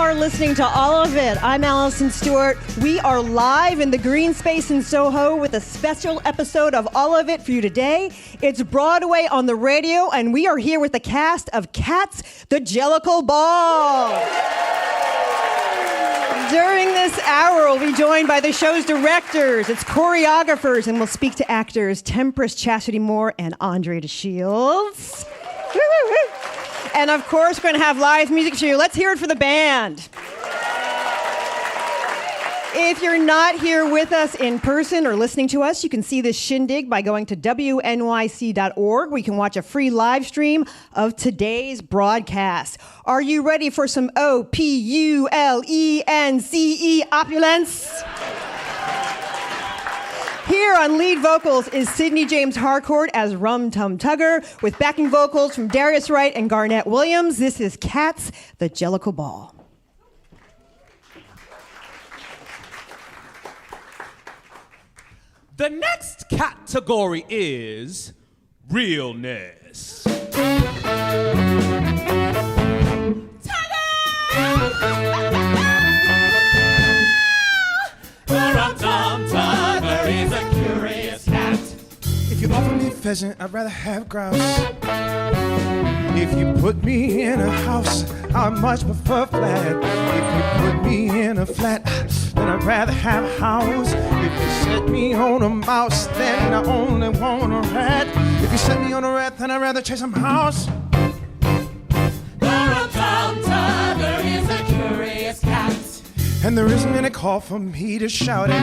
are listening to All of It. I'm Allison Stewart. We are live in the green space in Soho with a special episode of All of It for you today. It's Broadway on the radio, and we are here with the cast of Cats, the Jellicle Ball. During this hour, we'll be joined by the show's directors, its choreographers, and we'll speak to actors Tempest Chastity Moore and Andre DeShields. And of course, we're going to have live music for you. Let's hear it for the band. If you're not here with us in person or listening to us, you can see this shindig by going to WNYC.org, where you can watch a free live stream of today's broadcast. Are you ready for some OPULENCE opulence? Here on lead vocals is Sidney James Harcourt as Rum Tum Tugger, with backing vocals from Darius Wright and Garnett Williams. This is Cats, the Jellicle Ball. The next category is realness. Is a curious cat. If you offer me pheasant, I'd rather have grouse. If you put me in a house, I much prefer flat. If you put me in a flat, then I'd rather have a house. If you set me on a mouse, then I only want a rat. If you set me on a rat, then I'd rather chase a mouse. The Rum-Tum-Tugger is a curious cat. And there isn't any call for me to shout it.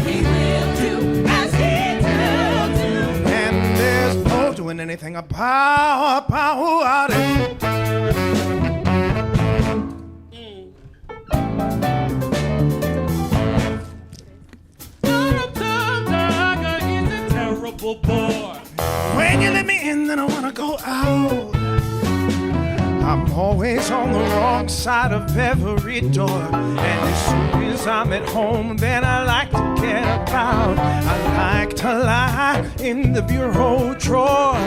He will do as he will do. And there's no doing anything about it. Rum-Tum-Tugger is a terrible boy. When you let me in, then I wanna go out. I'm always on the wrong side of every door. And as soon as I'm at home, then I like to get about. I like to lie in the bureau drawer,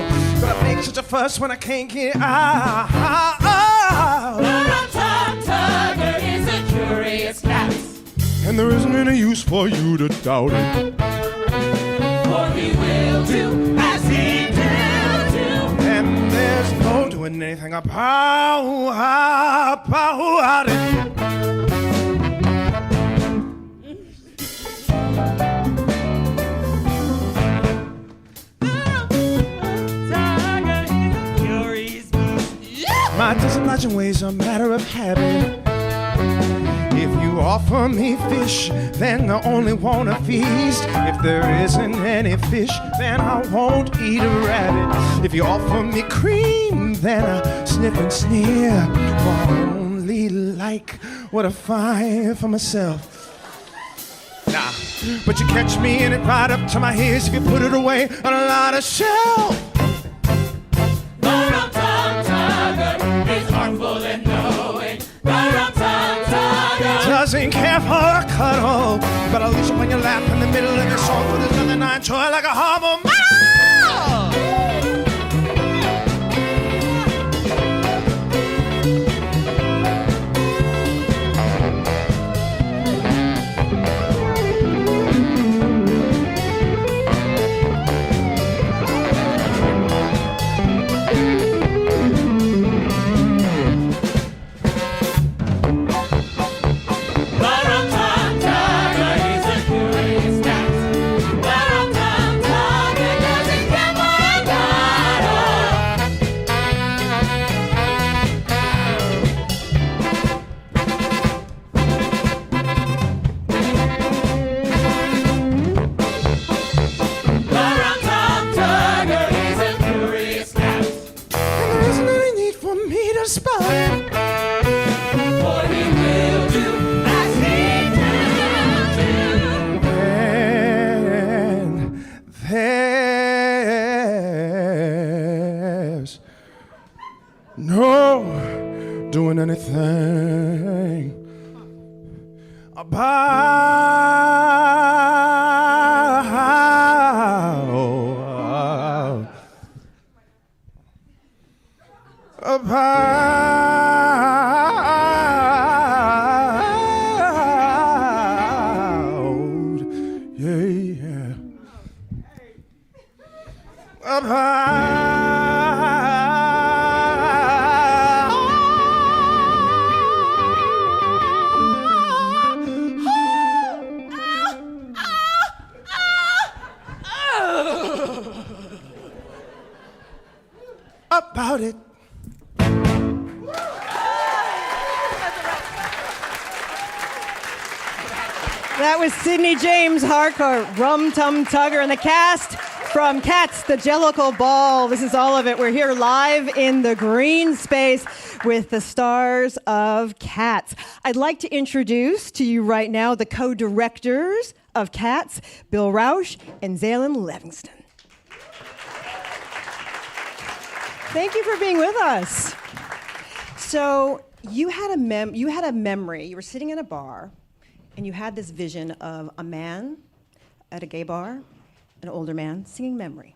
but I make such a fuss when I can't get out. The Rum-Tum-Tugger is a curious cat. And there isn't any use for you to doubt it. For he will do as he will do. And there's no doing anything about it. My disobliging ways are a matter of habit. If you offer me fish, then I only want to feast. If there isn't any fish, then I won't eat a rabbit. If you offer me cream, then I sniff and sneer. For I only like what I find for myself. Nah, but you catch me in it right up to my ears if you put it away on a lot of shelf. The Rum-Tum-Tugger is artful and knowing. The Rum-Tum-Tugger doesn't care for a cuddle, but I'll leash up on your lap in the middle of your song, for there's nothing I enjoy like a harbor. anything about Yeah. Up high. About it. That was Sidney James Harcourt, Rum Tum Tugger, and the cast from Cats, the Jellicle Ball. This is all of it. We're here live in the green space with the stars of Cats. I'd like to introduce to you right now the co-directors of Cats, Bill Rausch and Zalen Livingston. Thank you for being with us. So you had a memory. You were sitting in a bar, and you had this vision of a man at a gay bar, an older man singing Memory.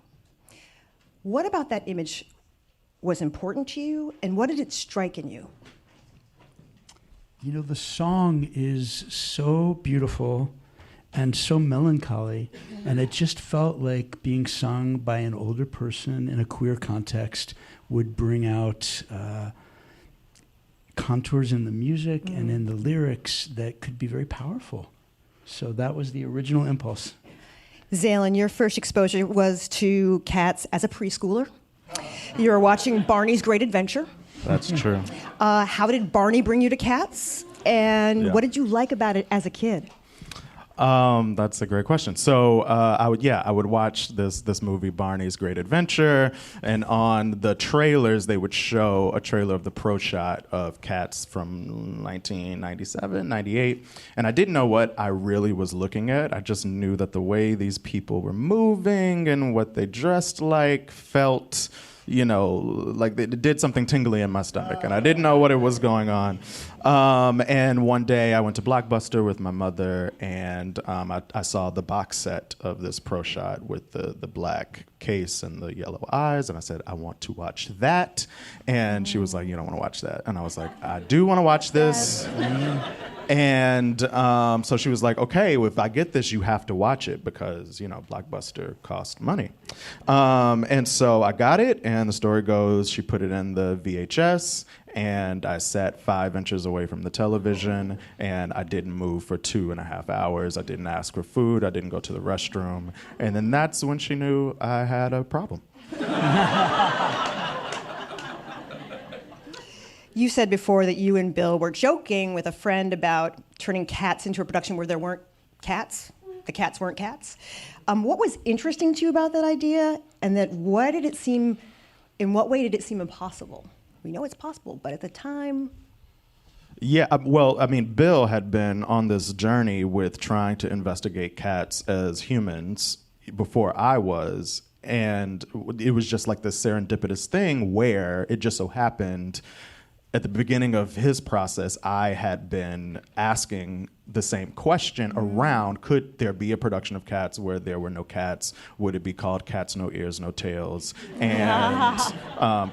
What about that image was important to you, and what did it strike in you? You know, the song is so beautiful and so melancholy, and it just felt like being sung by an older person in a queer context would bring out contours in the music and in the lyrics that could be very powerful. So that was the original impulse. Zalen, your first exposure was to Cats as a preschooler. You were watching Barney's Great Adventure. That's true. How did Barney bring you to Cats? And what did you like about it as a kid? That's a great question. So I would watch this movie, Barney's Great Adventure, and on the trailers they would show a trailer of the pro shot of Cats from 1997, 98, and I didn't know what I really was looking at. I just knew that the way these people were moving and what they dressed like felt, you know, like it did something tingly in my stomach, and I didn't know what it was going on. And one day I went to Blockbuster with my mother, and I saw the box set of this pro shot with the black case and the yellow eyes, and I said, I want to watch that. And she was like, you don't want to watch that. And I was like, I do want to watch this. And so she was like, okay, well, if I get this, you have to watch it because, you know, Blockbuster cost money. And so I got it, and the story goes, she put it in the VHS, and I sat 5 inches away from the television, and I didn't move for 2.5 hours. I didn't ask for food. I didn't go to the restroom. And then that's when she knew I had a problem. You said before that you and Bill were joking with a friend about turning Cats into a production where there weren't cats. The cats weren't cats. What was interesting to you about that idea, and that in what way did it seem impossible? We know it's possible, but at the time... Yeah, well, I mean, Bill had been on this journey with trying to investigate cats as humans before I was, and it was just like this serendipitous thing where it just so happened at the beginning of his process, I had been asking the same question around, could there be a production of Cats where there were no cats? Would it be called Cats, No Ears, No Tails? And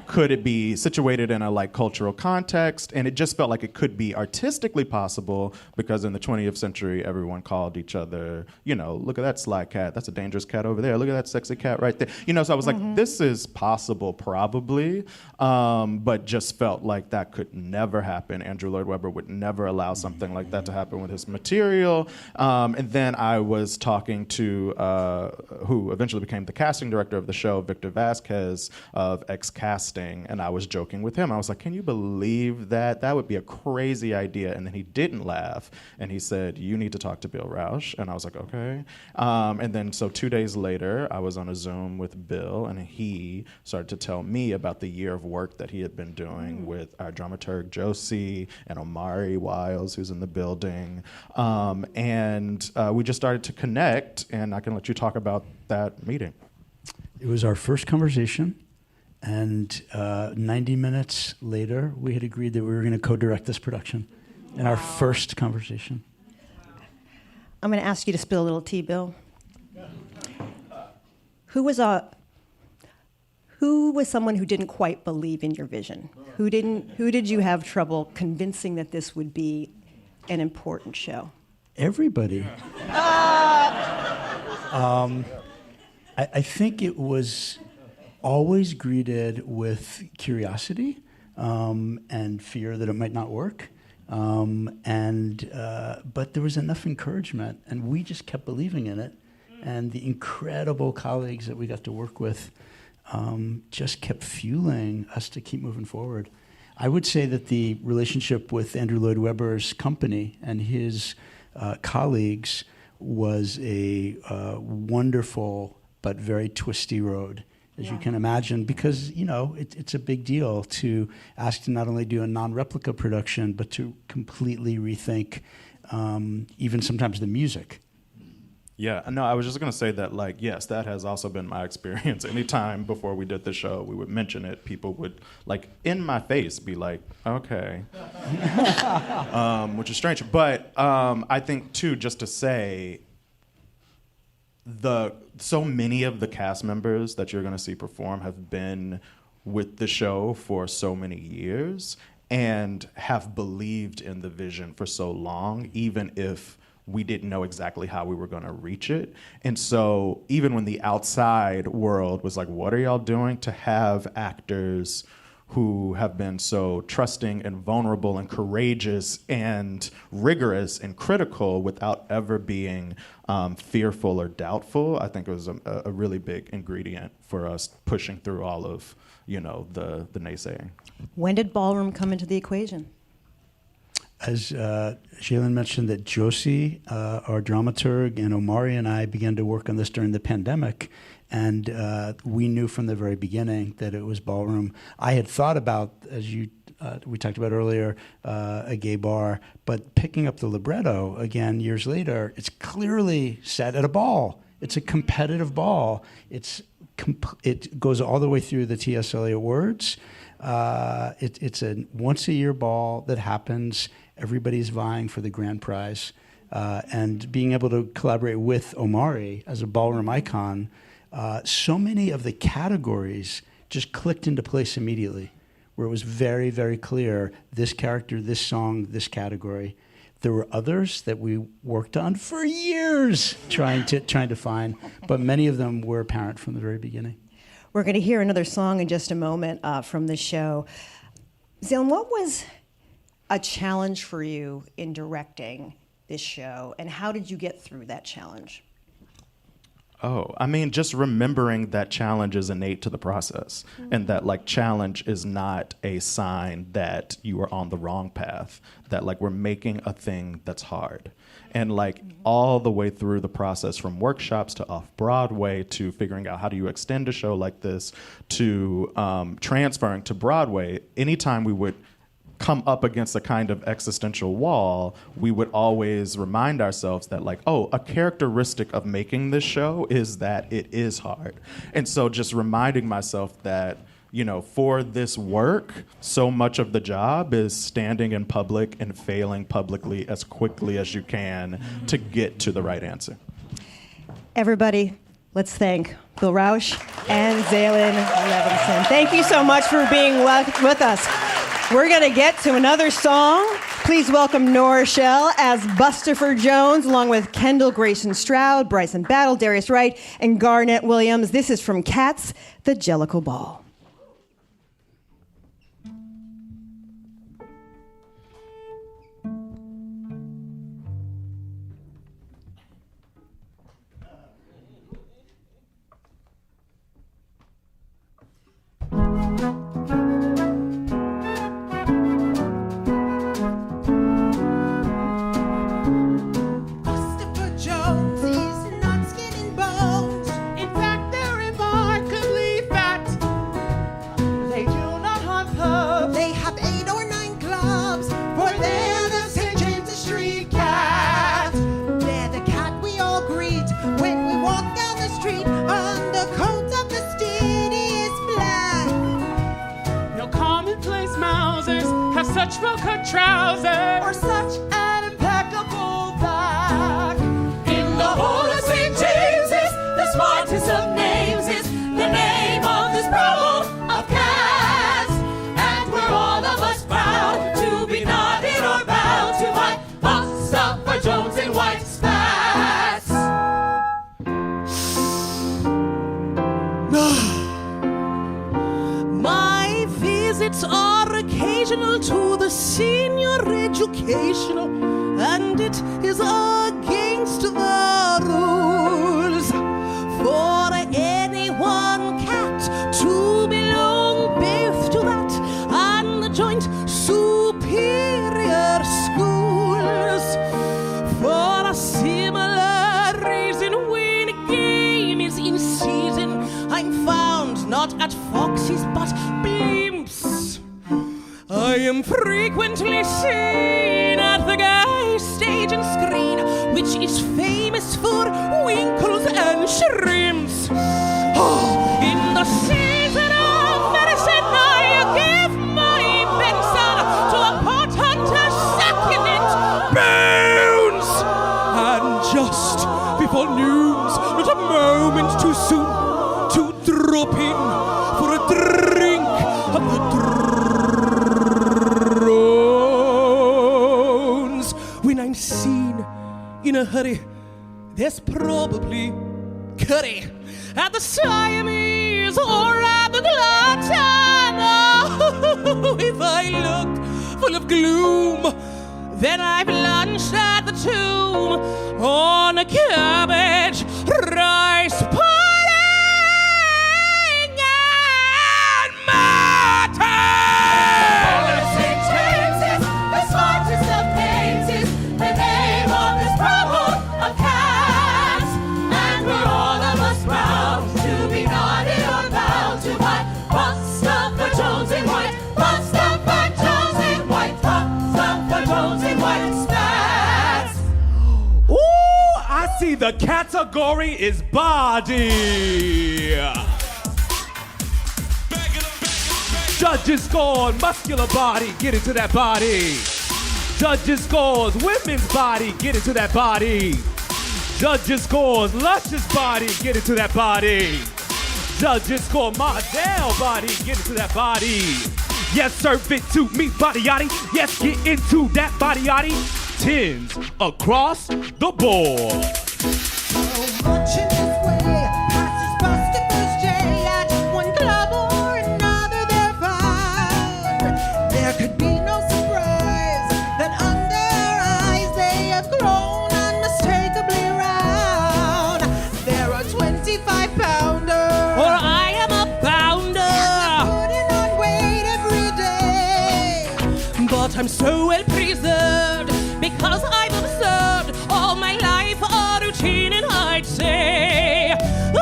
could it be situated in a like cultural context? And it just felt like it could be artistically possible because in the 20th century, everyone called each other, you know, look at that sly cat. That's a dangerous cat over there. Look at that sexy cat right there. You know, so I was like, this is possible probably, but just felt like that could never happen. Andrew Lloyd Webber would never allow something like that to happen with his material. And then I was talking to who eventually became the casting director of the show, Victor Vasquez of X Casting, and I was joking with him. I was like, can you believe that? That would be a crazy idea. And then he didn't laugh, and he said, you need to talk to Bill Rausch. And I was like, okay. And then so 2 days later, I was on a Zoom with Bill, and he started to tell me about the year of work that he had been doing with our dramaturg Josie and Omari Wiles, who's in the building. And we just started to connect, and I can let you talk about that meeting. It was our first conversation, and 90 minutes later, we had agreed that we were going to co-direct this production in our first conversation. I'm going to ask you to spill a little tea, Bill. Who was someone who didn't quite believe in your vision? Who did you have trouble convincing that this would be an important show? Everybody. I think it was always greeted with curiosity and fear that it might not work. But there was enough encouragement, and we just kept believing in it. And the incredible colleagues that we got to work with just kept fueling us to keep moving forward. I would say that the relationship with Andrew Lloyd Webber's company and his colleagues was a wonderful but very twisty road, as you can imagine, because it's a big deal to ask to not only do a non-replica production, but to completely rethink even sometimes the music. Yeah, no, I was just going to say that, like, yes, that has also been my experience. Anytime before we did the show, we would mention it, people would, like, in my face be like, okay, which is strange. But I think, too, just to say, so many of the cast members that you're going to see perform have been with the show for so many years and have believed in the vision for so long, even if we didn't know exactly how we were going to reach it. And so even when the outside world was like, what are y'all doing, to have actors who have been so trusting and vulnerable and courageous and rigorous and critical without ever being fearful or doubtful, I think it was a really big ingredient for us pushing through all of, the naysaying. When did ballroom come into the equation? As Jalen mentioned, that Josie, our dramaturg, and Omari and I began to work on this during the pandemic, and we knew from the very beginning that it was ballroom. I had thought about, as we talked about earlier, a gay bar, but picking up the libretto again years later, it's clearly set at a ball. It's a competitive ball. It goes all the way through the T.S. Eliot words. It's a once-a-year ball that happens. Everybody's vying for the grand prize. And being able to collaborate with Omari as a ballroom icon, so many of the categories just clicked into place immediately, where it was very, very clear, this character, this song, this category. There were others that we worked on for years trying to find, but many of them were apparent from the very beginning. We're going to hear another song in just a moment from the show. Zilm, what was a challenge for you in directing this show, and how did you get through that challenge? Oh, I mean, just remembering that challenge is innate to the process, and that, like, challenge is not a sign that you are on the wrong path, that, like, we're making a thing that's hard. And, like, all the way through the process, from workshops to off-Broadway to figuring out how do you extend a show like this to transferring to Broadway, anytime we would come up against a kind of existential wall, we would always remind ourselves that, like, oh, a characteristic of making this show is that it is hard. And so just reminding myself that, for this work, so much of the job is standing in public and failing publicly as quickly as you can to get to the right answer. Everybody, let's thank Bill Rausch and Zalen Levinson. Thank you so much for being with us. We're going to get to another song. Please welcome Nora Shell as Bustopher Jones, along with Kendall Grayson Stroud, Bryson Battle, Darius Wright, and Garnett Williams. This is from Cats, the Jellicle Ball. Such well-cut trousers or such an impeccable back. In the whole of St. James's, the smartest of names is the name of this prowl of cats. And we're all of us proud to be nodded or bowed to my Bustopher Jones in white spats. senior educational, and it is against the rules for any one cat to belong both to that and the joint superior schools. For a similar reason, when a game is in season, I'm found not at foxes but blimps. I am frequently seen at the gay stage and screen, which is famous for winkles and shrimps. In the season of medicine, I give my medicine to a pot hunter sucking it bones. And just before noons, not a moment too soon, to drop in for a drink of the drones. When I'm seen in a hurry, there's probably curry at the Siamese or at the glutton. Oh, if I look full of gloom, then I've lunched at the tomb on a cabbage rice pudding and mutton. The smartest of names is the name of this problem of cats, and we're all of us proud to be naughty or bound to buy Buster Jones in white, Buster Jones in white, Buster Jones in white spats. Ooh, I see the category is body. Judges scored muscular body, get into that body. Judges scores women's body, get into that body. Judges scores luscious body, get into that body. Judges score model body, get into that body. Yes, serve it to me, body yachty. Yes, get into that body yachty. 10s across the board. Much in this way passes Buster Bruce J at one club or another they're found. There could be no surprise that under our eyes they have grown unmistakably round. There are 25-pounders, or I am a bounder, putting on weight every day. But I'm so well preserved because I've observed all my life a routine, and I'd say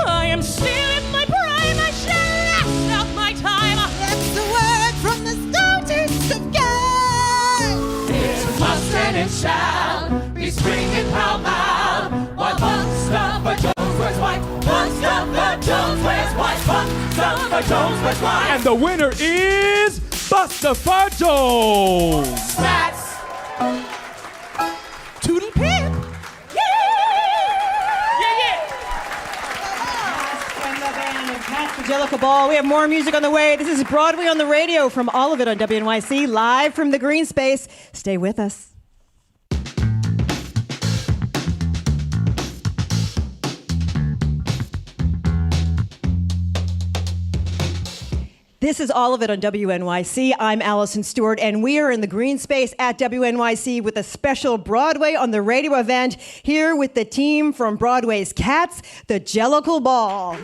I am still in my prime. I shall last out my time. That's the word from the stoutest of guys. It must and it shall be springing pell-mell. While Buster Jones wears white, Buster Jones wears white, Buster Jones wears white. And the winner is Buster Jones. That's Toodle Pip. Jellicle Ball. We have more music on the way. This is Broadway on the Radio from all of it on WNYC, live from the green space. Stay with us. This is all of it on WNYC. I'm Allison Stewart, and we are in the green space at WNYC with a special Broadway on the Radio event here with the team from Broadway's Cats, the Jellicle Ball.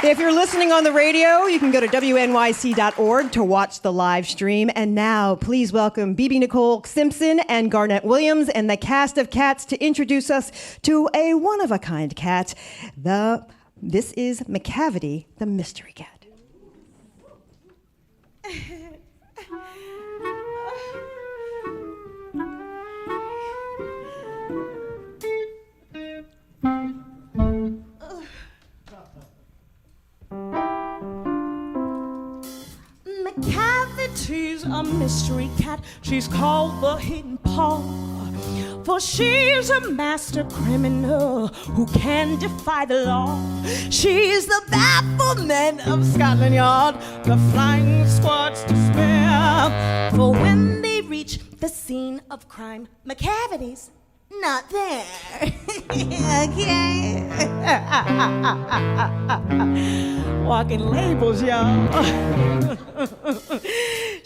If you're listening on the radio, you can go to WNYC.org to watch the live stream. And now, please welcome BB Nicole Simpson and Garnett Williams and the cast of Cats to introduce us to a one-of-a-kind cat. This is Macavity, the mystery cat. Macavity's a mystery cat. She's called the Hidden Paw, for she's a master criminal who can defy the law. She's the bafflement of Scotland Yard, the flying squad's despair. For when they reach the scene of crime, Macavity's not there. Okay. Walking labels, y'all.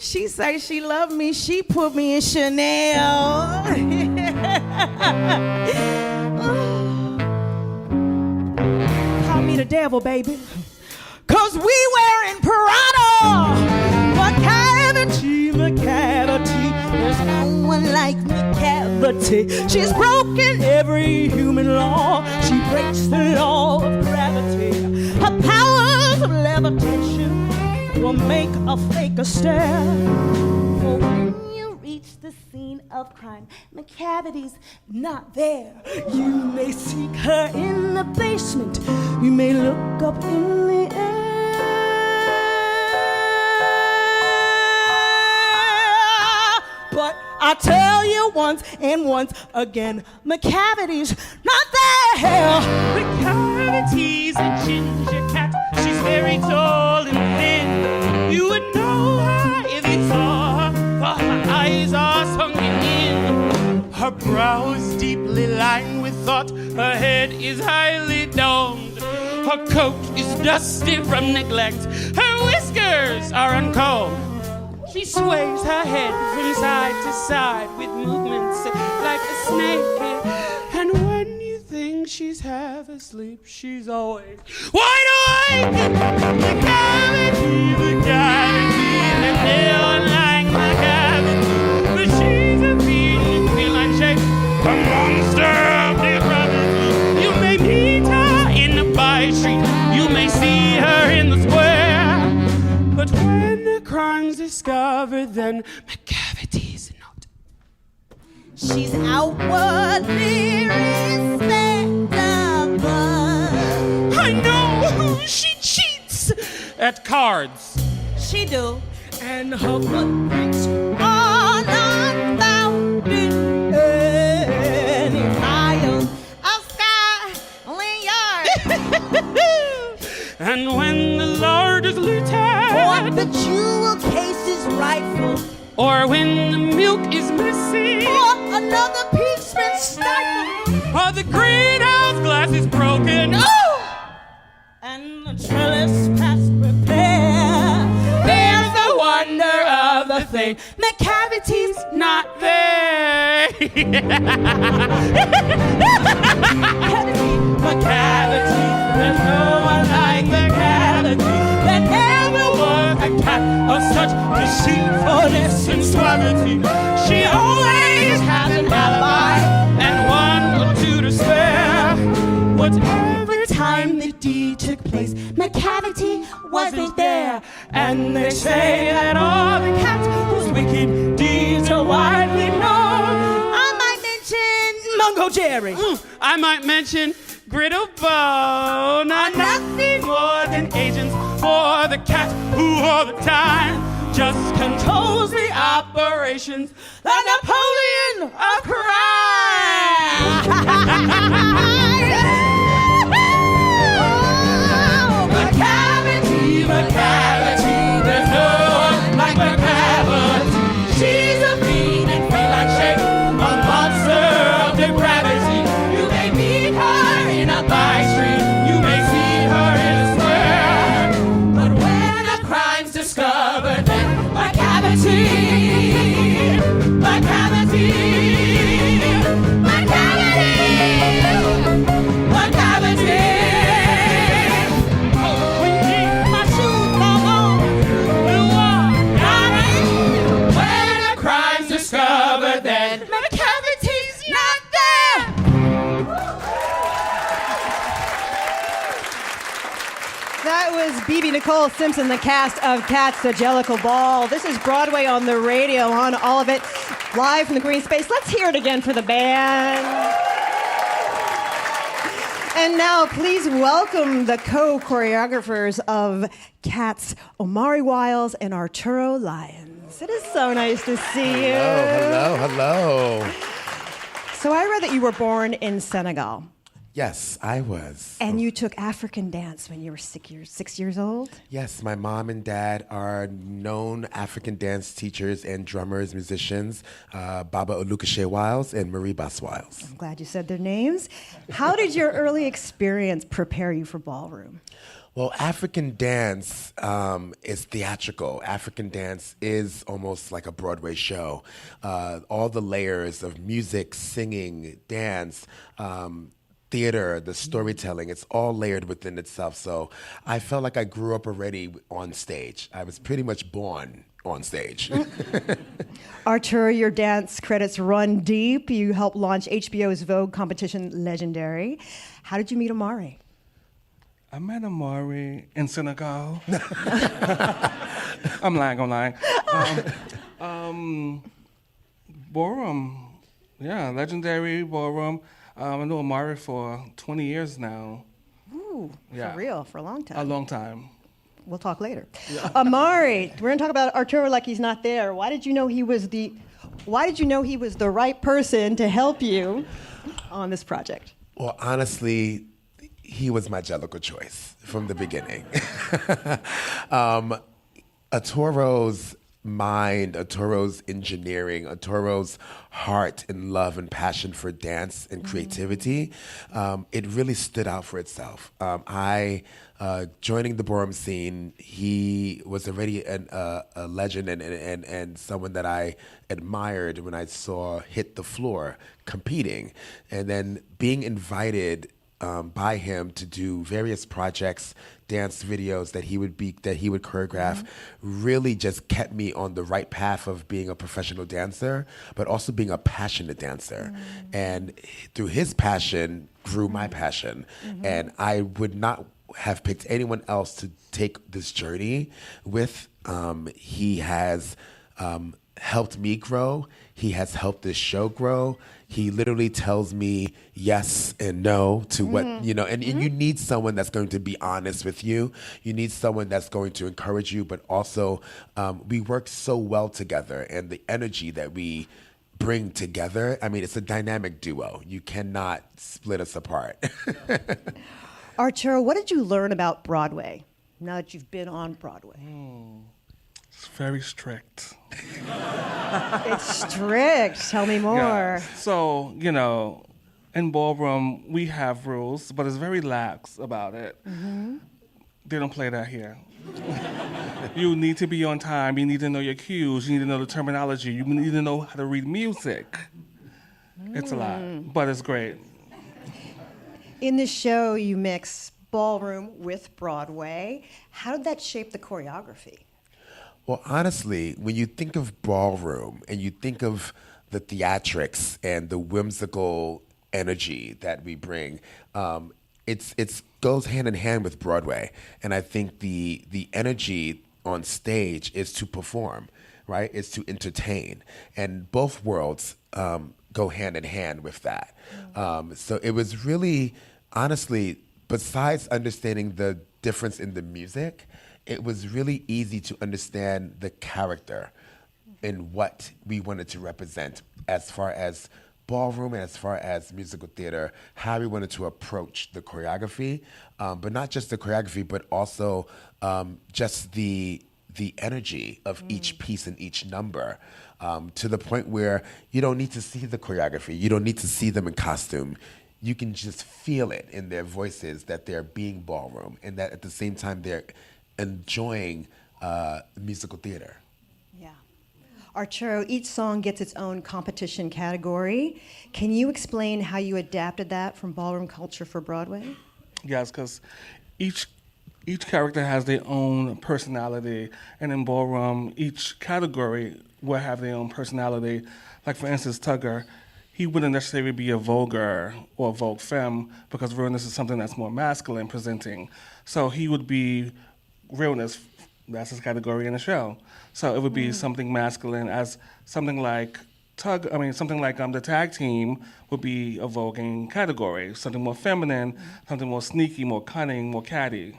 She say she love me, she put me in Chanel. Call me the devil, baby. Cause we wearing Prada. Macavity, Macavity. There's no one like Macavity. She's broken every human law. She breaks the law of gravity. Her powers of levitation will make a faker stare. For when you reach the scene of crime, Macavity's not there. You may seek her in the basement. You may look up in the air. But I tell you once and once again, Macavity's not there. Macavity's a ginger cat. She's very tall and thin. You would know her if you saw her, for her eyes are sunken in. Her brow is deeply lined with thought. Her head is highly domed. Her coat is dusty from neglect. Her whiskers are uncombed. She sways her head from side to side with movements like a snake. And when you think she's half asleep, she's always wide awake. Macavity, Macavity, and no one like Macavity. But she's a fiend, feel like shape, a monster of depravity. You may meet her in the by street, you may see her in the square. But when the crime's discovered, then Macavity's not. She's outwardly respectable. I know she cheats at cards. She do. And her footprints are not found in any miles of Scotland Yard. And when the Lord is lieutenant, Or the jewel case is rifled, or when the milk is missing, or another piece been stifled, or the greenhouse glass is broken, oh! And the trellis past repair. There's the wonder of the thing. Macavity's not there. Macavity, there's no one like Macavity that ever was a cat of such deceitfulness and suavity. She always has an alibi and one or two to spare. Whatever time the deed took place, Macavity wasn't there. And they say that all the cats whose wicked deeds are widely known. I might mention Mungo Jerry. I might mention Griddlebone are nothing more than agents for the cat who all the time just controls the operations. The Napoleon of crime. Macavity, Macavity, there's no one like Macavity. She's a fiend and feel like shape, a monster of depravity. You may meet her in a by street, you may see her in a square. But when a crime's discovered, then Macavity, Macavity, Macavity, Macavity. My shoes fall on the wall. When a crime's discovered, then Macavity's not there. That was BB Nicole Simpson, the cast of Cats, the Jellicle Ball. This is Broadway on the radio, on all of it, live from the green space. Let's hear it again for the band. And now, please welcome the co-choreographers of Cats, Omari Wiles and Arturo Lyons. It is so nice to see you. Hello. So I read that you were born in Senegal. Yes, I was. And you took African dance when you were 6 years old? Yes, my mom and dad are known African dance teachers and drummers, musicians, Baba Olukashe Wiles and Marie Bass Wiles. I'm glad you said their names. How did your early experience prepare you for ballroom? Well, African dance is theatrical. African dance is almost like a Broadway show. All the layers of music, singing, dance, theater, the storytelling, it's all layered within itself. So I felt like I grew up already on stage. I was pretty much born on stage. Arturo, your dance credits run deep. You helped launch HBO's Vogue competition, Legendary. How did you meet Amari? I met Amari in Senegal. I'm lying. Ballroom, yeah, Legendary Ballroom. I know Amari for 20 years now. Ooh, Yeah. for real, for a long time. A long time. We'll talk later. Amari, we're gonna talk about Arturo like he's not there. Why did you know he was the right person to help you on this project? Well, honestly, he was my Jellicle choice from the beginning. Arturo's mind, Arturo's engineering, Arturo's heart and love and passion for dance and creativity, it really stood out for itself. Joining the ballroom scene, he was already a legend and someone that I admired when I saw hit the floor competing. And then being invited by him to do various projects, dance videos that he would choreograph, really just kept me on the right path of being a professional dancer, but also being a passionate dancer. And through his passion grew my passion. And I would not have picked anyone else to take this journey with. He has helped me grow. He has helped this show grow. He literally tells me yes and no to what, and you need someone that's going to be honest with you. You need someone that's going to encourage you, but also we work so well together, and the energy that we bring together, I mean, it's a dynamic duo. You cannot split us apart. Arturo, what did you learn about Broadway now that you've been on Broadway? It's very strict. It's strict. Tell me more. Yeah. So, in ballroom, we have rules, but it's very lax about it. They don't play that here. You need to be on time. You need to know your cues. You need to know the terminology. You need to know how to read music. It's a lot, but it's great. In this show, you mix ballroom with Broadway. How did that shape the choreography? Well, honestly, when you think of ballroom and you think of the theatrics and the whimsical energy that we bring, it's goes hand in hand with Broadway. And I think the energy on stage is to perform, right? It's to entertain. And both worlds go hand in hand with that. So it was really, honestly, besides understanding the difference in the music, it was really easy to understand the character and what we wanted to represent as far as ballroom and as far as musical theater, how we wanted to approach the choreography, but not just the choreography, but also just the energy of each piece and each number, to the point where you don't need to see the choreography. You don't need to see them in costume. You can just feel it in their voices that they're being ballroom and that at the same time they're enjoying musical theater. Yeah. Arturo, each song gets its own competition category. Can you explain how you adapted that from ballroom culture for Broadway? Yes, because each character has their own personality, and in ballroom, each category will have their own personality. Like, for instance, Tugger, he wouldn't necessarily be a vulgar or a vogue femme because realness is something that's more masculine presenting. So he would be realness, that's his category in the show. So it would be something masculine, as something like the tag team would be a voguing category, something more feminine, something more sneaky, more cunning, more catty.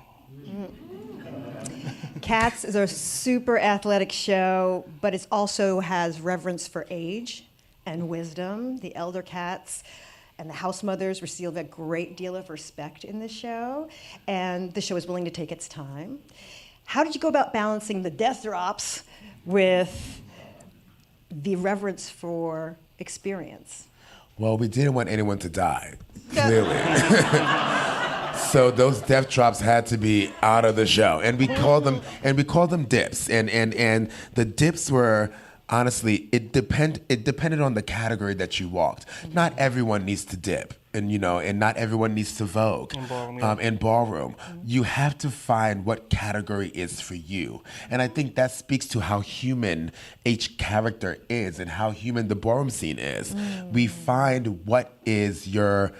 Cats is a super athletic show, but it also has reverence for age and wisdom. The elder cats and the house mothers receive a great deal of respect in this show, and the show is willing to take its time. How did you go about balancing the death drops with the reverence for experience? Well, we didn't want anyone to die, clearly. So those death drops had to be out of the show, and we called them dips, and the dips were. Honestly, it depended on the category that you walked. Not everyone needs to dip, and not everyone needs to vogue. In ballroom, you have to find what category is for you, and I think that speaks to how human each character is and how human the ballroom scene is. We find what is your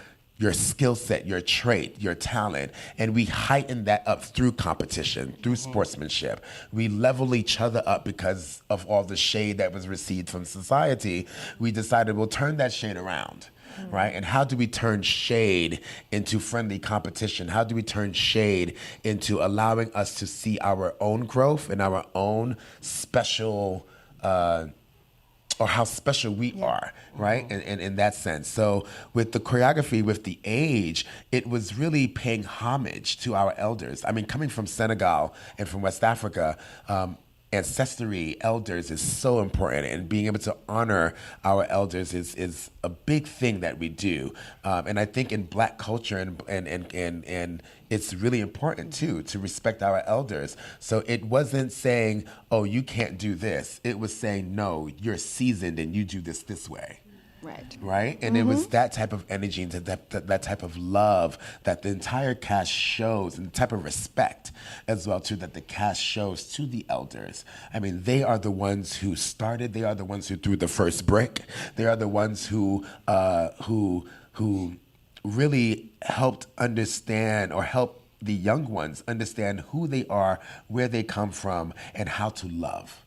skill set, your trait, your talent, and we heighten that up through competition, through sportsmanship. We level each other up because of all the shade that was received from society. We decided we'll turn that shade around, right? And how do we turn shade into friendly competition? How do we turn shade into allowing us to see our own growth and our own special or how special we are, right? And in that sense. So with the choreography, with the age, it was really paying homage to our elders. I mean, coming from Senegal and from West Africa, ancestry, elders is so important, and being able to honor our elders is a big thing that we do. And I think in Black culture and it's really important too to respect our elders. So it wasn't saying, oh, you can't do this. It was saying, no, you're seasoned and you do this way. Right? And it was that type of energy and that type of love that the entire cast shows, and the type of respect as well too that the cast shows to the elders. I mean, they are the ones who started. They are the ones who threw the first brick. They are the ones who really helped understand or help the young ones understand who they are, where they come from, and how to love.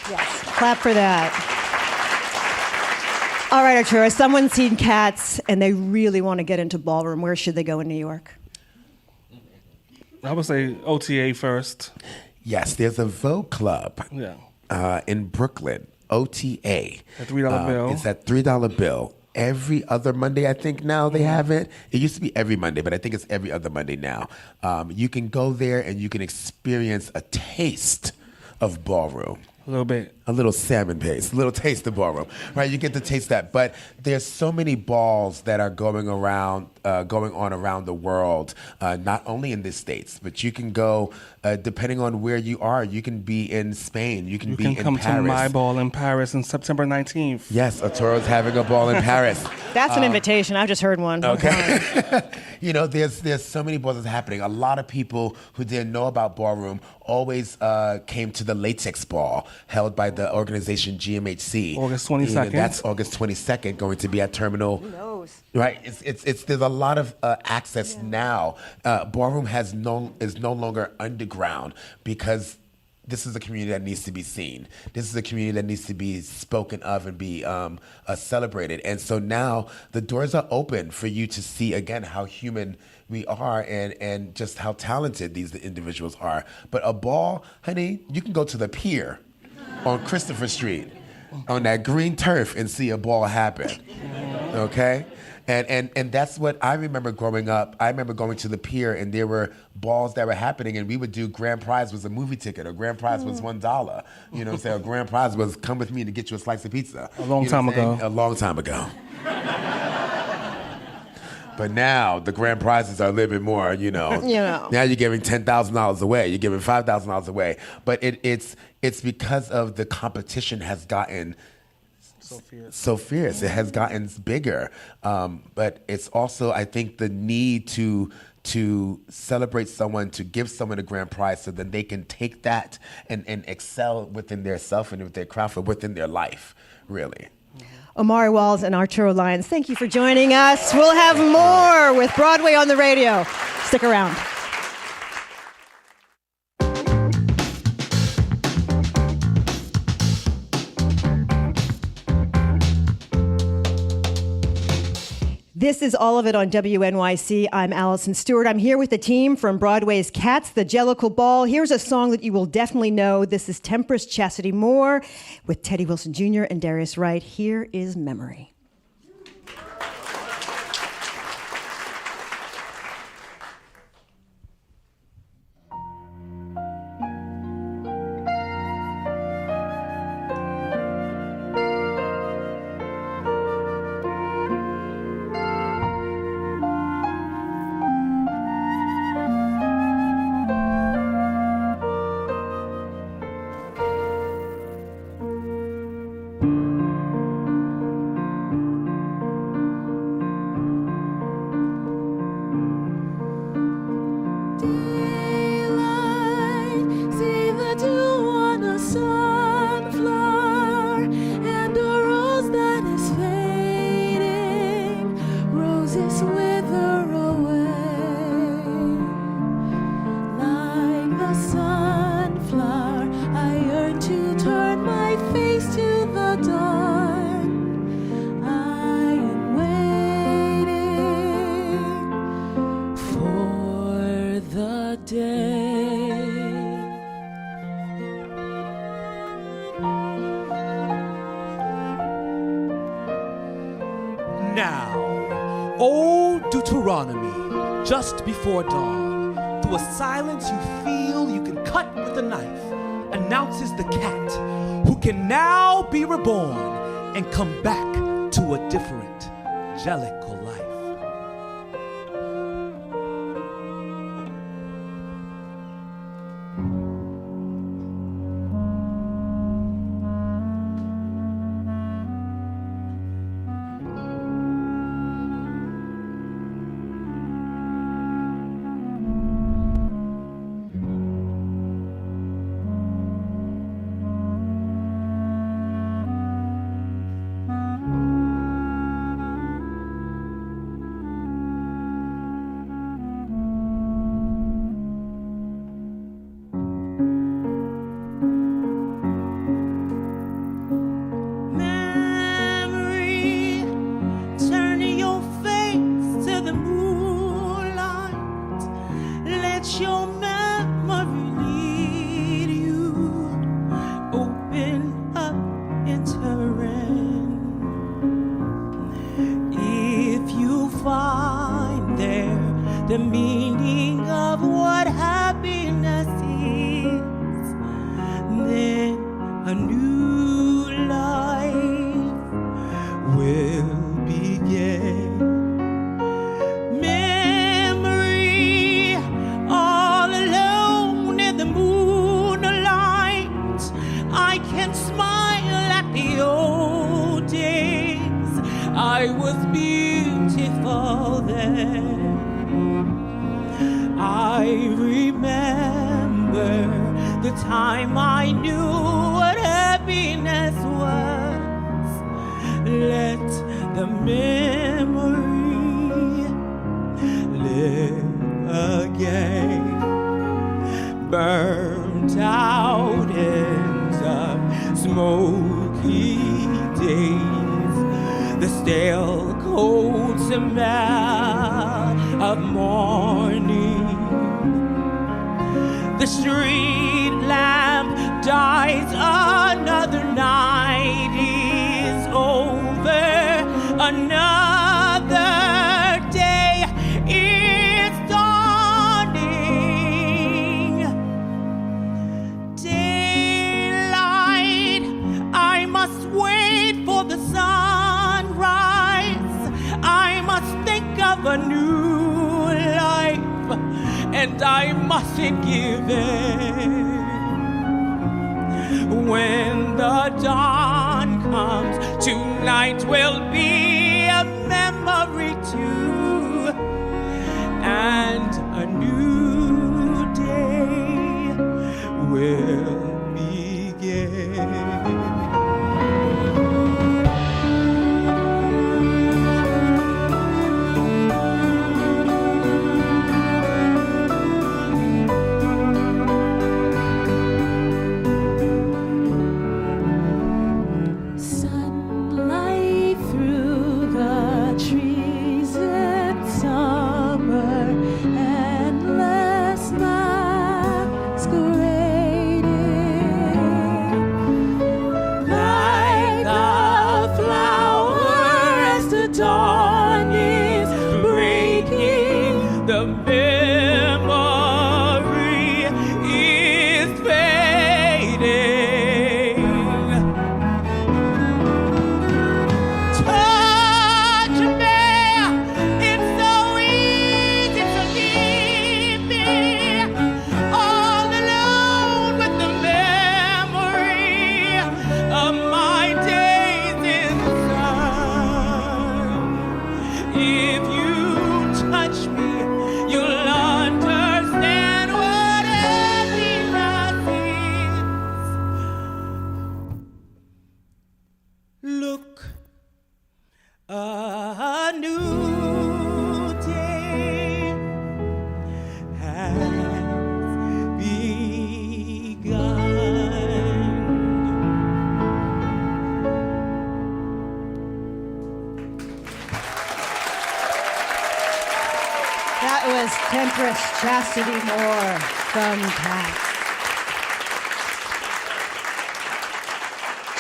Yes, clap for that. All right, Arturo, someone's seen Cats and they really want to get into ballroom. Where should they go in New York? I would say OTA first. Yes, there's a Vogue Club in Brooklyn, OTA. A $3 bill. It's that $3 bill. Every other Monday, I think now they have it. It used to be every Monday, but I think it's every other Monday now. You can go there and you can experience a taste of ballroom. A little bit. A little salmon paste, a little taste of ballroom, right? You get to taste that. But there's so many balls that are going on around the world, not only in the States, but you can go, depending on where you are, you can be in Spain, you can be in Paris. You can come to my ball in Paris on September 19th. Yes, Arturo's having a ball in Paris. That's an invitation. I've just heard one. Okay. There's so many balls that's happening. A lot of people who didn't know about ballroom always came to the Latex Ball held by the organization GMHC. August 22nd. That's August 22nd, going to be at Terminal. Who knows? Right. It's there's a lot of access now. Ballroom is no longer underground because this is a community that needs to be seen. This is a community that needs to be spoken of and be celebrated. And so now the doors are open for you to see again how human we are and just how talented these individuals are. But a ball, honey, you can go to the pier on Christopher Street on that green turf and see a ball happen. Okay? And that's what I remember growing up. I remember going to the pier and there were balls that were happening and we would do grand prize was a movie ticket or grand prize was $1. You know what I'm saying? Or grand prize was come with me to get you a slice of pizza. A long time ago. But now the grand prizes are a little bit more, Now you're giving $10,000 away. You're giving $5,000 away. But it's because of the competition has gotten so fierce. It has gotten bigger. But it's also, I think, the need to celebrate someone, to give someone a grand prize so that they can take that and excel within their self and with their craft or within their life, really. Omari Walls and Arturo Lyons, thank you for joining us. We'll have more with Broadway on the radio. Stick around. This is all of it on WNYC. I'm Allison Stewart. I'm here with the team from Broadway's Cats, the Jellicle Ball. Here's a song that you will definitely know. This is Tempest Chastity Moore with Teddy Wilson Jr. and Darius Wright. Here is Memory. a day. Now, old Deuteronomy, just before dawn, through a silence you feel you can cut with a knife, announces the cat who can now be reborn and come back to a different Jellicle life. The meaning of what happiness is, then a new life will begin. Memory, all alone in the moonlight, I can smile at the old days. I was beautiful then. I remember the time I knew what happiness was. Let the memory live again. Burnt out in the smoky days, the stale cold smell of morning. The street lamp dies, another night is over, another day is dawning. Daylight, I must wait for the sunrise. I must think of a new life, and I mustn't give in. When the dawn comes, tonight will be a memory too, and a new day will begin. If you touch me, you'll was Temptress Chastity Moore from Cats.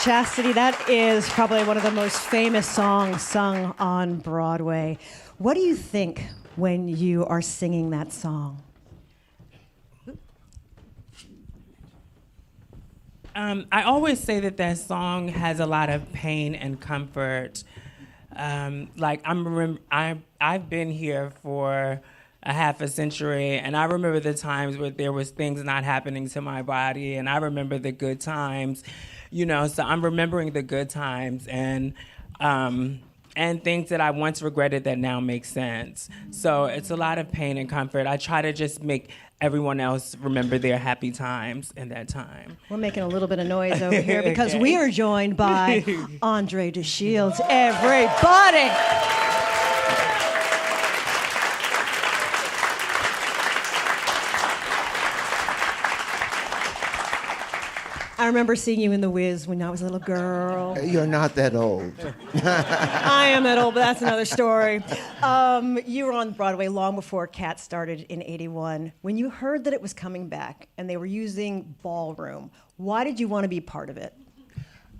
Chastity, that is probably one of the most famous songs sung on Broadway. What do you think when you are singing that song? I always say that song has a lot of pain and comfort. I've been here for a half a century, and I remember the times where there was things not happening to my body, and I remember the good times, so I'm remembering the good times and things that I once regretted that now make sense. So it's a lot of pain and comfort. I try to just make everyone else remember their happy times in that time. We're making a little bit of noise over here because we are joined by Andre DeShields. Everybody! I remember seeing you in The Wiz when I was a little girl. You're not that old. I am that old, but that's another story. You were on Broadway long before Cats started in '81. When you heard that it was coming back and they were using ballroom, why did you want to be part of it?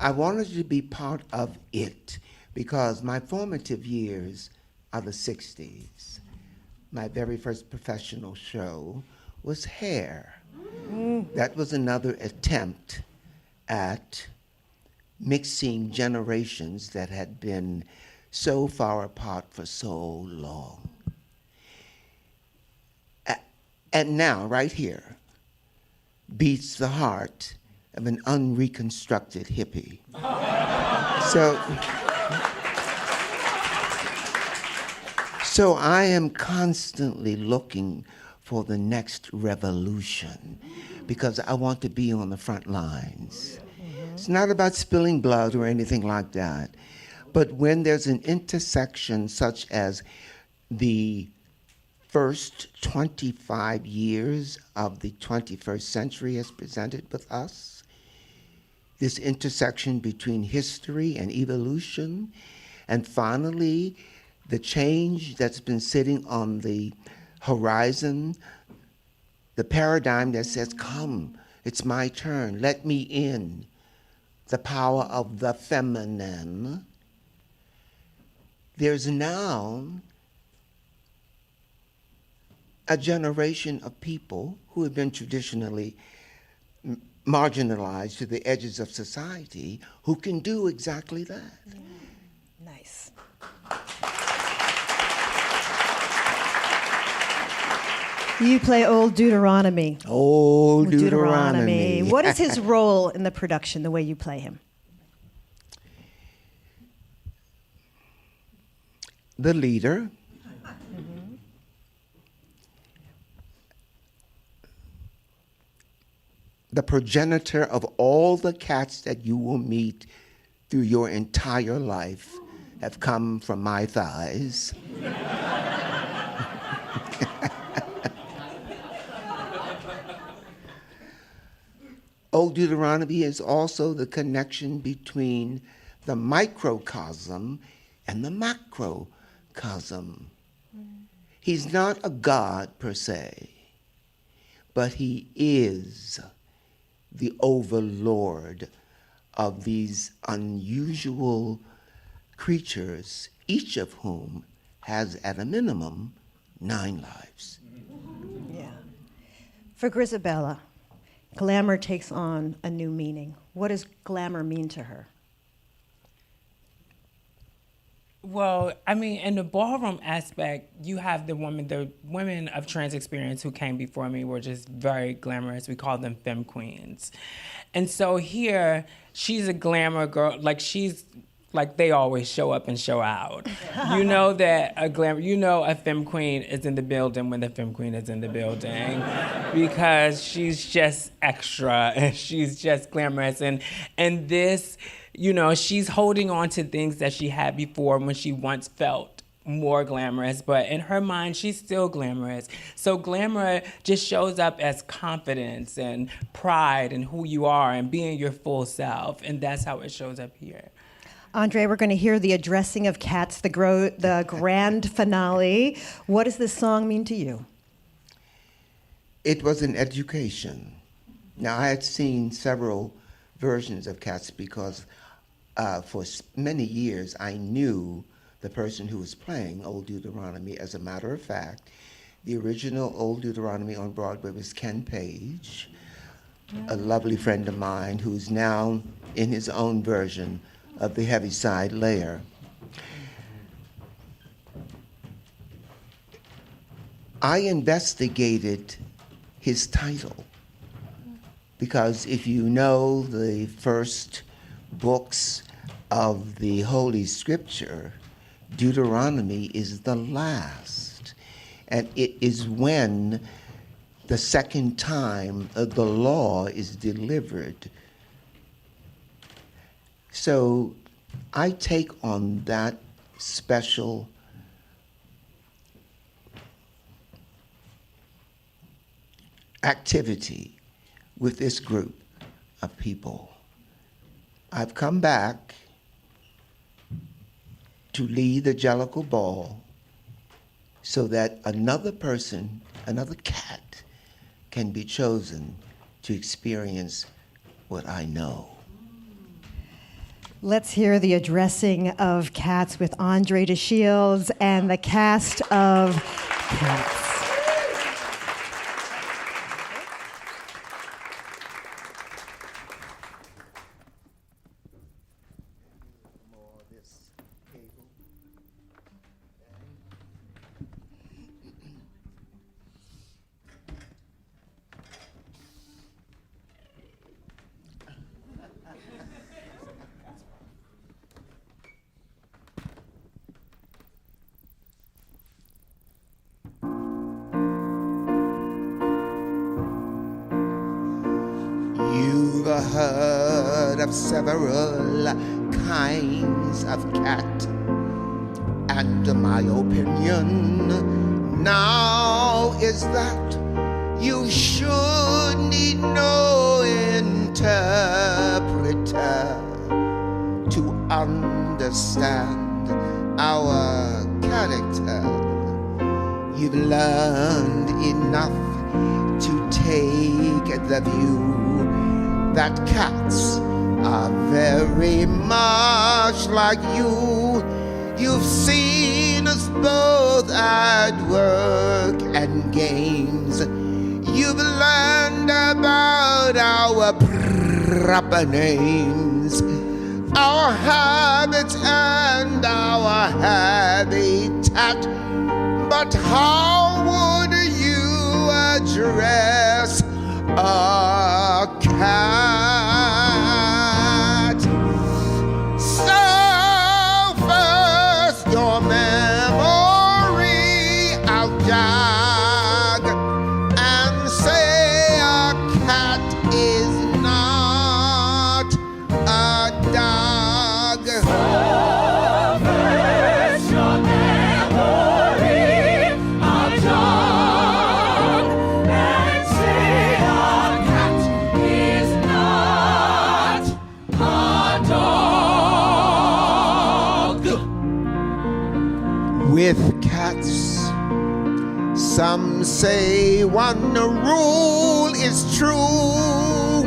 I wanted to be part of it because my formative years are the 60s. My very first professional show was Hair. That was another attempt at mixing generations that had been so far apart for so long. And now, right here, beats the heart of an unreconstructed hippie. So I am constantly looking for the next revolution because I want to be on the front lines. It's not about spilling blood or anything like that, but when there's an intersection such as the first 25 years of the 21st century has presented with us, this intersection between history and evolution, and finally the change that's been sitting on the horizon, the paradigm that says, come, it's my turn, let me in, the power of the feminine. There's now a generation of people who have been traditionally marginalized to the edges of society who can do exactly that. Nice. You play Old Deuteronomy. Old Deuteronomy. What is his role in the production, the way you play him? The leader. The progenitor of all the cats that you will meet through your entire life have come from my thighs. Old Deuteronomy is also the connection between the microcosm and the macrocosm. He's not a god per se, but he is the overlord of these unusual creatures, each of whom has at a minimum 9 lives. Yeah. For Grisabella, glamour takes on a new meaning. What does glamour mean to her? Well, I mean, in the ballroom aspect, you have the women of trans experience who came before me were just very glamorous. We call them femme queens. And so here, she's a glamour girl. Like they always show up and show out. You know that a femme queen is in the building when the femme queen is in the building because she's just extra and she's just glamorous. And this, she's holding on to things that she had before when she once felt more glamorous, but in her mind, she's still glamorous. So glamour just shows up as confidence and pride in who you are and being your full self, and that's how it shows up here. Andre, we're going to hear the addressing of cats, the grand finale. What does this song mean to you? It was an education. Now, I had seen several versions of Cats because for many years I knew the person who was playing Old Deuteronomy. As a matter of fact, the original Old Deuteronomy on Broadway was Ken Page, a lovely friend of mine who's now in his own version of the Heaviside Layer. I investigated his title because if you know the first books of the Holy Scripture, Deuteronomy is the last. And it is when the second time the law is delivered. So I take on that special activity with this group of people. I've come back to lead the Jellicle Ball so that another person, another cat, can be chosen to experience what I know. Let's hear the addressing of Cats with Andre DeShields and the cast of Cats. You've heard of several kinds of cat, and my opinion now is that you should need no interpreter to understand our character. You've learned enough to take the view that cats are very much like you. You've seen us both at work and games. You've learned about our proper names, our habits and our habitat. But how would you address a cat? So first your memory I'll jog and say a cat is not a dog. So first your memory I'll jog and say a cat is not a dog. With cats, some say one rule is true: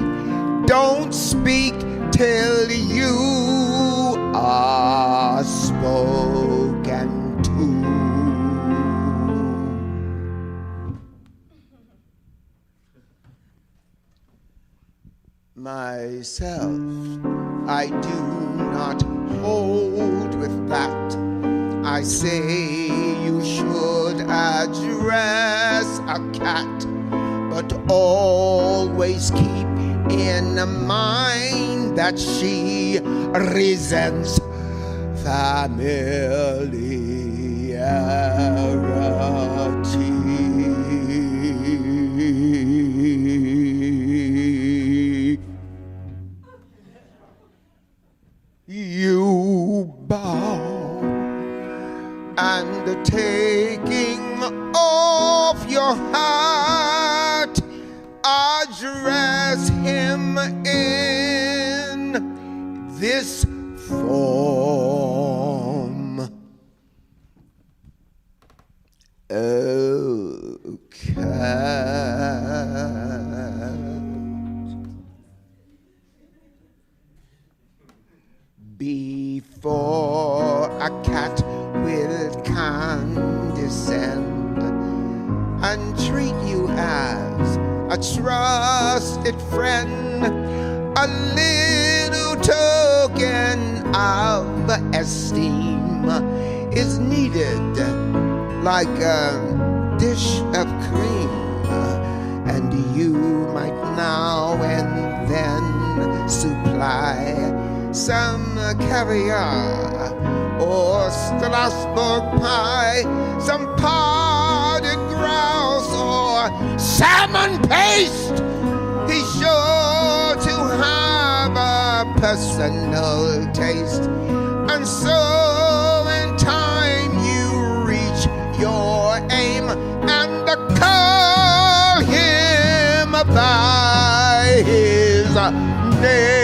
don't speak till you are spoken to. Myself, I do not hold with that. I say you should address a cat, but always keep in mind that she resents familiarity. You bow, and taking off your hat, address him in this form. Before a cat will condescend and treat you as a trusted friend, a little token of esteem is needed like a dish of cream, and you might now and then supply some caviar or Strasbourg pie, some potted grouse or salmon paste. He's sure to have a personal taste, and so in time you reach your aim and call him by his name.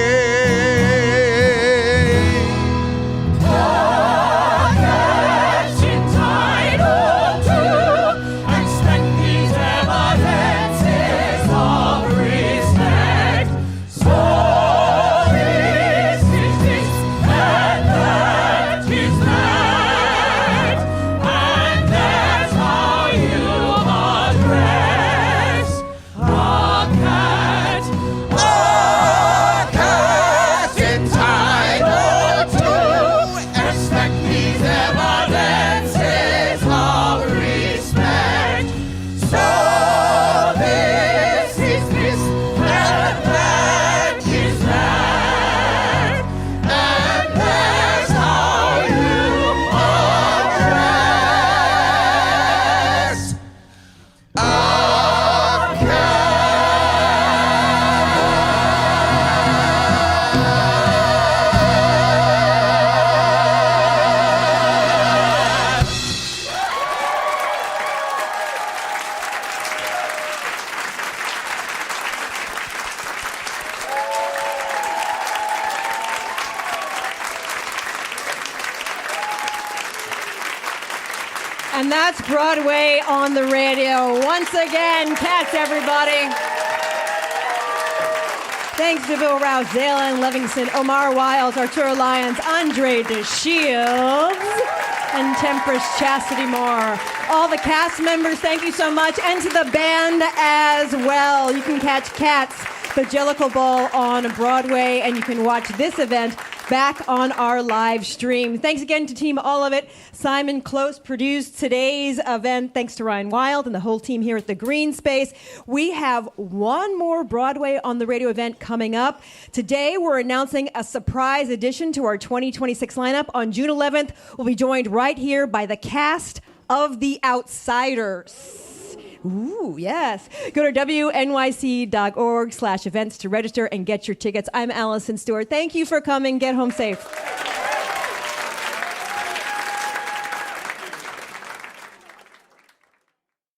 And that's Broadway on the radio. Once again, Cats, everybody. Thanks to Bill Rouse, Zalen Livingston, Omar Wiles, Arturo Lyons, Andre DeShields, and Tempest Chastity Moore. All the cast members, thank you so much. And to the band as well. You can catch Cats, the Jellicle Ball on Broadway, and you can watch this event back on our live stream. Thanks again to Team All of It. Simon Close produced today's event. Thanks to Ryan Wild and the whole team here at the Green Space. We have one more Broadway on the radio event coming up. Today, we're announcing a surprise addition to our 2026 lineup. On June 11th, we'll be joined right here by the cast of The Outsiders. Ooh, yes. Go to WNYC.org/events to register and get your tickets. I'm Allison Stewart. Thank you for coming. Get home safe.